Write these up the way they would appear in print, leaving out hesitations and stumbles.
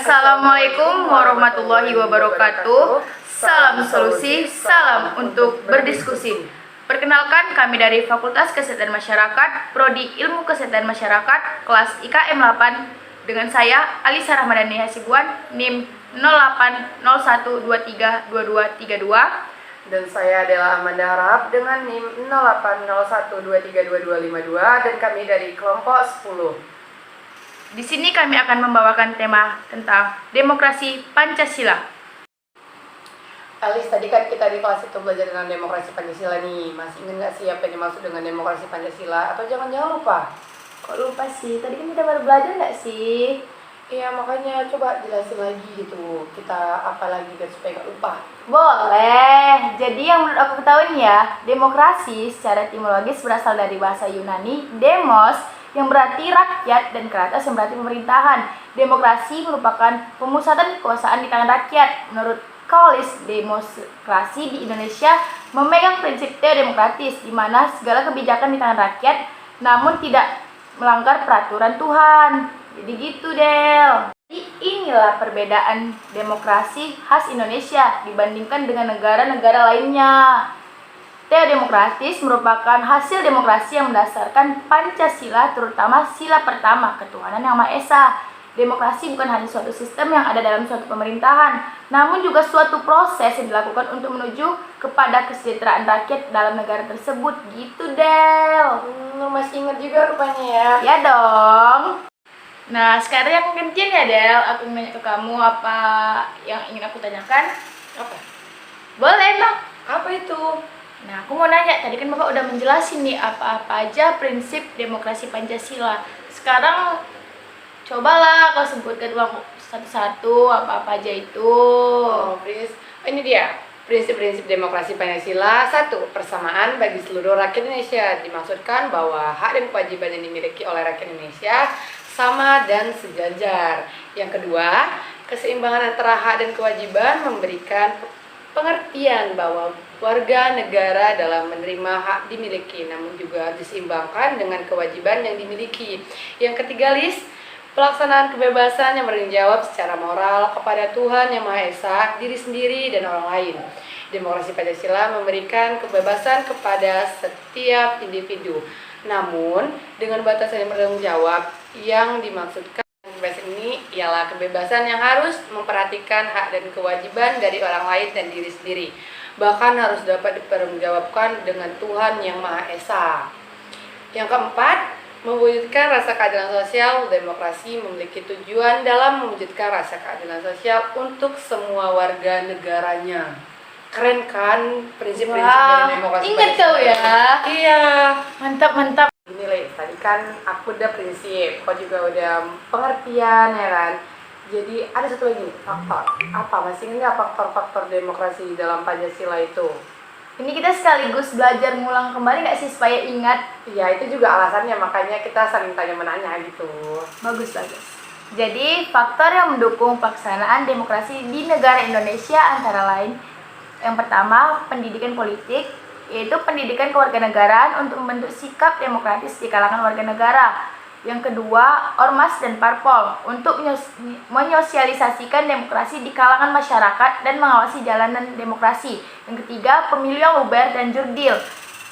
Assalamualaikum warahmatullahi wabarakatuh. Salam solusi, salam untuk berdiskusi. Perkenalkan, kami dari Fakultas Kesehatan Masyarakat, Prodi Ilmu Kesehatan Masyarakat, kelas IKM 8, dengan saya Alisa Rahmadani Hasibuan, NIM 0801232232. Dan saya adalah Amanda Harap dengan NIM 0801232252 dan kami dari kelompok 10. Di sini kami akan membawakan tema tentang demokrasi Pancasila. Alis, tadi kan kita di kelas itu belajar tentang demokrasi Pancasila nih. Masih ingat nggak sih apa yang dimaksud dengan demokrasi Pancasila? Atau jangan-jangan lupa? Kok lupa sih? Tadi kan kita baru belajar nggak sih? Iya, makanya coba jelasin lagi gitu. Kita apa lagi biar supaya nggak lupa. Boleh. Jadi yang menurut aku ketahui ya, demokrasi secara etimologis berasal dari bahasa Yunani demos, yang berarti rakyat, dan kratos yang berarti pemerintahan. Demokrasi merupakan pemusatan kekuasaan di tangan rakyat. Menurut Kaulis, demokrasi di Indonesia memegang prinsip teodemokratis, di mana segala kebijakan di tangan rakyat, namun tidak melanggar peraturan Tuhan. Jadi gitu, Del. Jadi inilah perbedaan demokrasi khas Indonesia dibandingkan dengan negara-negara lainnya. Teodemokratis merupakan hasil demokrasi yang berdasarkan Pancasila, terutama sila pertama, ketuhanan yang Maha Esa. Demokrasi bukan hanya suatu sistem yang ada dalam suatu pemerintahan, namun juga suatu proses yang dilakukan untuk menuju kepada kesejahteraan rakyat dalam negara tersebut. Gitu, Del. Lu masih ingat juga rupanya ya? Ya dong. Nah, sekarang yang gantian ya, Del. Aku nanya ke kamu apa yang ingin aku tanyakan. Apa? Boleh, Bang. Apa itu? Nah, aku mau nanya, tadi kan Bapak udah menjelasin nih apa-apa aja prinsip demokrasi Pancasila. Sekarang cobalah kau sebutkan satu-satu apa-apa aja itu. Ini dia prinsip-prinsip demokrasi Pancasila. 1. Persamaan bagi seluruh rakyat Indonesia. Dimaksudkan bahwa hak dan kewajiban yang dimiliki oleh rakyat Indonesia sama dan sejajar. Yang kedua, keseimbangan antara hak dan kewajiban memberikan pengertian bahwa warga negara dalam menerima hak dimiliki, namun juga diseimbangkan dengan kewajiban yang dimiliki. Yang ketiga, pelaksanaan kebebasan yang bertanggung jawab secara moral kepada Tuhan Yang Maha Esa, diri sendiri dan orang lain. Demokrasi Pancasila memberikan kebebasan kepada setiap individu, namun dengan batasan yang bertanggung jawab. Yang dimaksudkan kebebasan ini ialah kebebasan yang harus memperhatikan hak dan kewajiban dari orang lain dan diri sendiri, bahkan harus dapat dipertanggungjawabkan dengan Tuhan Yang Maha Esa. Yang keempat, mewujudkan rasa keadilan sosial. Demokrasi memiliki tujuan dalam mewujudkan rasa keadilan sosial untuk semua warga negaranya. Keren kan prinsip-prinsip dari demokrasi? Ingat kau ya? Iya. Mantap. Ini tadi kan aku udah prinsip, kau juga udah pengertian ya kan. Jadi ada satu lagi, faktor. Apa? Masih ingat faktor-faktor demokrasi dalam Pancasila itu? Ini kita sekaligus belajar ngulang kembali nggak sih supaya ingat? Ya, itu juga alasannya, makanya kita saling tanya menanya gitu. Bagus. Jadi faktor yang mendukung pelaksanaan demokrasi di negara Indonesia antara lain, yang pertama, pendidikan politik, yaitu pendidikan kewarganegaraan untuk membentuk sikap demokratis di kalangan warga negara. Yang kedua, ormas dan parpol untuk menyosialisasikan demokrasi di kalangan masyarakat dan mengawasi jalanan demokrasi. Yang ketiga, pemilu yang luber dan jurdil.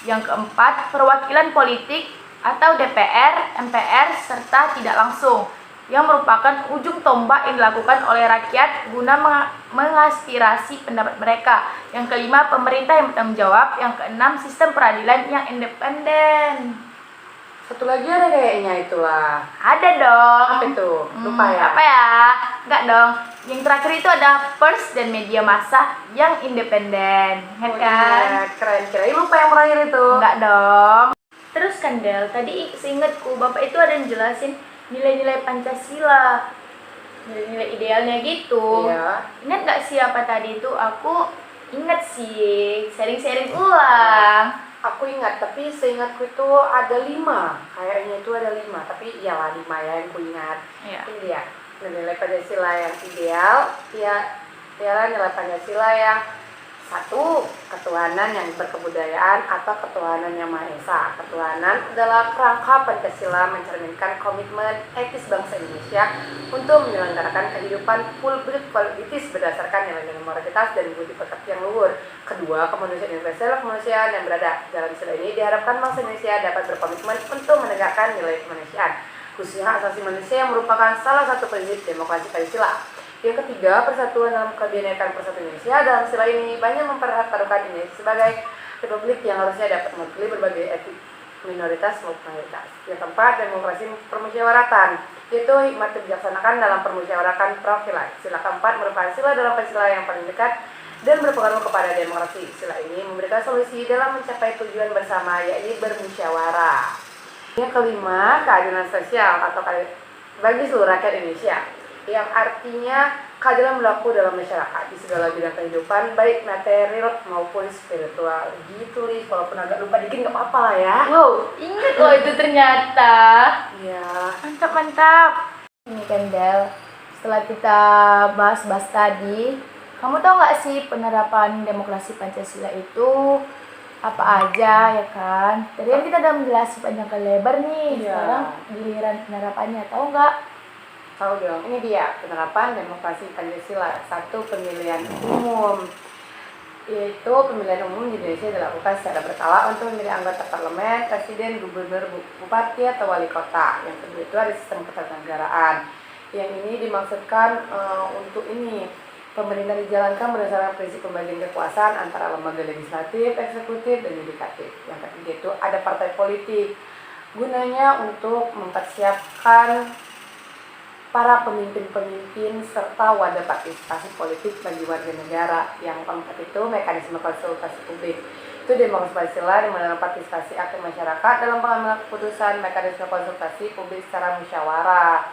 Yang keempat, perwakilan politik atau DPR, MPR, serta tidak langsung, yang merupakan ujung tombak yang dilakukan oleh rakyat guna mengaspirasi pendapat mereka. Yang kelima, pemerintah yang bertanggung jawab. Yang keenam, sistem peradilan yang independen. Satu lagi ada kayaknya itulah. Ada dong. Apa itu? Lupa ya? Apa ya? Enggak dong. Yang terakhir itu ada pers dan media massa yang independen. Ingat kan? Iya, keren. Kirain lupa yang terakhir itu. Enggak dong. Terus kan Del, tadi seingatku Bapak itu ada yang jelasin nilai-nilai Pancasila, nilai-nilai idealnya gitu. Iya. Ingat gak sih apa tadi itu? Aku ingat sih, sharing-sharing ulang. Aku ingat, tapi seingatku itu ada 5. Kayaknya itu ada 5, tapi iyalah 5 ya yang ku ingat. Iya. Ini dia, nilai Pancasila yang ideal, ya, nilai Pancasila yang Satu, ketuhanan yang berkebudayaan atau ketuhanan yang Maha Esa. Ketuhanan adalah kerangka Pancasila mencerminkan komitmen etis bangsa Indonesia untuk menyelenggarakan kehidupan publik politis berdasarkan nilai-nilai moralitas dan budi pekerti yang luhur. Kedua, kemanusiaan universal kemanusiaan yang berada dalam sila ini diharapkan bangsa Indonesia dapat berkomitmen untuk menegakkan nilai kemanusiaan, khususnya hak asasi manusia yang merupakan salah satu prinsip demokrasi Pancasila. Yang ketiga, persatuan dalam kebinekaan persatuan Indonesia. Dalam sila ini banyak mempertaruhkan Indonesia sebagai republik yang harusnya dapat mewakili berbagai etnik minoritas maupun mayoritas. Yang keempat, demokrasi permusyawaratan, yaitu hikmat dilaksanakan dalam permusyawaratan perwakilan. Sila keempat merupakan sila dalam Pancasila yang paling dekat dan berpengaruh kepada demokrasi. Sila ini memberikan solusi dalam mencapai tujuan bersama, yakni bermusyawarah. Yang kelima, keadilan sosial atau bagi seluruh rakyat Indonesia, yang artinya keadilan berlaku dalam masyarakat di segala bidang kehidupan, baik material maupun spiritual. Gitu, Lis, walaupun agak lupa dikit nggak apa-apa lah ya. Wow, ingat loh itu ternyata. Iya. Mantap. Ini kan Del, setelah kita bahas-bahas tadi, kamu tahu nggak sih penerapan demokrasi Pancasila itu apa aja ya kan? Tadi kan kita udah menjelaskan panjang kali lebar nih. Iya. Sekarang giliran penerapannya, tahu nggak? Tahu dong, ini dia penerapan demokrasi Pancasila. Satu, pemilihan umum, yaitu pemilihan umum di Indonesia dilakukan secara berkala untuk memilih anggota parlemen, presiden, gubernur, bupati atau wali kota. Yang kedua itu ada sistem ketatanegaraan. Yang ini dimaksudkan untuk ini pemerintah dijalankan berdasarkan prinsip pembagian kekuasaan antara lembaga legislatif, eksekutif, dan yudikatif. Yang ketiga itu ada partai politik, gunanya untuk mempersiapkan para pemimpin-pemimpin serta wadah partisipasi politik bagi warga negara. Yang keempat itu mekanisme konsultasi publik. Itu demokrasi Pancasila di mana partisipasi aktif masyarakat dalam pengambilan keputusan, mekanisme konsultasi publik secara musyawarah.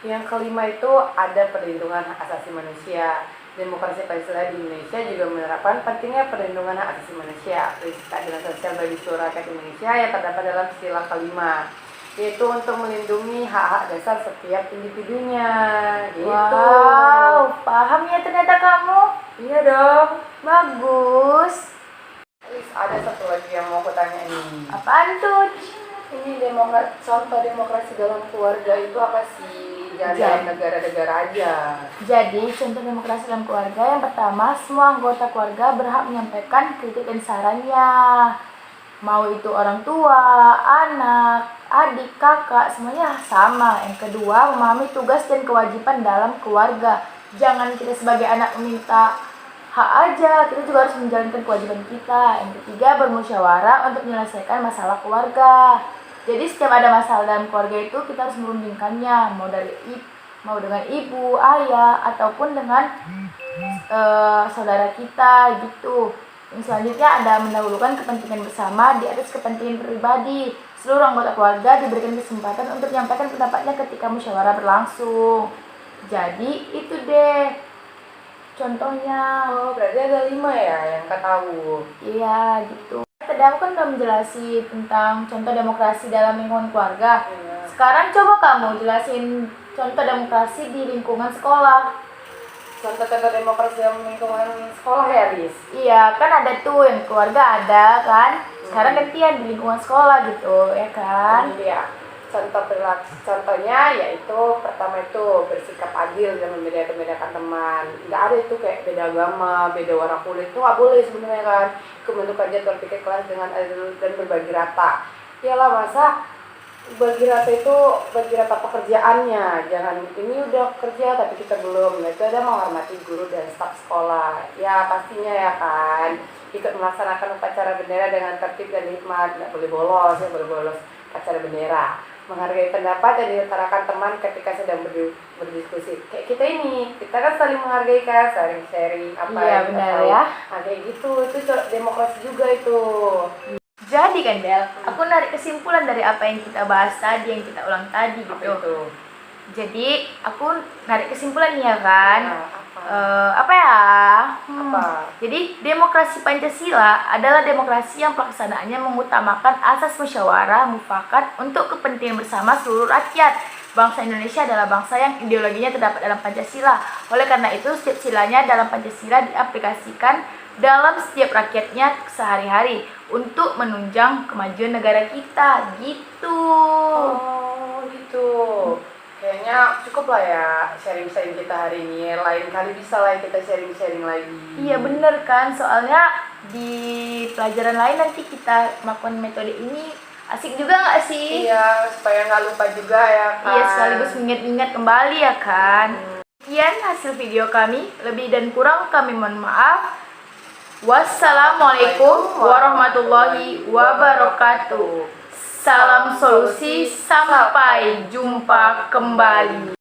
Yang kelima itu ada perlindungan hak asasi manusia. Demokrasi Pancasila di Indonesia juga menerapkan pentingnya perlindungan hak asasi manusia, prinsip keadilan sosial bagi seluruh rakyat Indonesia yang terdapat dalam sila kelima, yaitu untuk melindungi hak-hak dasar setiap individunya. Gitu. Wow, paham ya ternyata kamu. Iya dong. Bagus. Terus ada satu lagi yang mau aku tanya nih. Apaan tuh? Ini contoh demokrasi dalam keluarga itu apa sih? Jangan dalam negara-negara aja. Jadi, contoh demokrasi dalam keluarga yang pertama, semua anggota keluarga berhak menyampaikan kritik dan sarannya. Mau itu orang tua, anak, adik, kakak, semuanya sama. Yang kedua, memahami tugas dan kewajiban dalam keluarga. Jangan kita sebagai anak meminta hak aja, kita juga harus menjalankan kewajiban kita. Yang ketiga, bermusyawarah untuk menyelesaikan masalah keluarga. Jadi setiap ada masalah dalam keluarga itu kita harus merundingkannya, mau dengan ibu, ayah, ataupun dengan saudara kita gitu. Yang selanjutnya ada mendahulukan kepentingan bersama di atas kepentingan pribadi. Seluruh anggota keluarga diberikan kesempatan untuk menyampaikan pendapatnya ketika musyawarah berlangsung. Jadi itu deh contohnya. Oh, berarti ada 5 ya yang Kak tahu. Iya gitu. Tadi aku kan udah menjelasin tentang contoh demokrasi dalam lingkungan keluarga. Iya. Sekarang coba kamu jelasin contoh demokrasi di lingkungan sekolah. Contoh-contoh demokrasi dalam lingkungan sekolah ya, Riz? Iya, kan ada tuh yang keluarga ada kan. Sekarang gantian di lingkungan sekolah gitu, ya kan? Ini dia. Contohnya yaitu pertama itu bersikap adil dan membedakan teman. Nggak ada itu kayak beda agama, beda warna kulit, itu nggak boleh sebenarnya kan. Membentukkan jadwal pikir kelas dengan adil dan berbagi rata. Iyalah, masa bagi rata pekerjaannya, jangan ini udah kerja tapi kita belum. Nah, itu ada menghormati guru dan staf sekolah ya, pastinya ya kan. Ikut melaksanakan upacara bendera dengan tertib dan hikmat, nggak boleh bolos, ya boleh bolos upacara bendera. Menghargai pendapat dan diutarakan teman ketika sedang berdiskusi. Kayak kita ini, kita kan saling menghargai kan, saling sharing apa Iya, yang kita benar tahu. ya. Nah, kayak gitu, itu demokrasi juga itu. Jadi kan Del, aku narik kesimpulan dari apa yang kita bahas tadi, yang kita ulang tadi gitu. Apa itu? Jadi aku narik kesimpulan nih ya kan. Nah, apa? Apa ya? Apa? Jadi demokrasi Pancasila adalah demokrasi yang pelaksanaannya mengutamakan asas musyawarah mufakat untuk kepentingan bersama seluruh rakyat. Bangsa Indonesia adalah bangsa yang ideologinya terdapat dalam Pancasila. Oleh karena itu, setiap silanya dalam Pancasila diaplikasikan dalam setiap rakyatnya sehari-hari untuk menunjang kemajuan negara kita gitu. Oh gitu. Kayaknya cukup lah ya sharing-sharing kita hari ini. Lain kali bisa lah kita sharing-sharing lagi. Iya bener kan, soalnya di pelajaran lain nanti kita melakukan metode ini asik juga nggak sih? Iya, supaya nggak lupa juga ya kan. Iya, sekaligus mengingat-ingat kembali ya kan. Sekian hasil video kami, lebih dan kurang kami mohon maaf. Wassalamualaikum warahmatullahi wabarakatuh. Salam solusi, sampai jumpa kembali.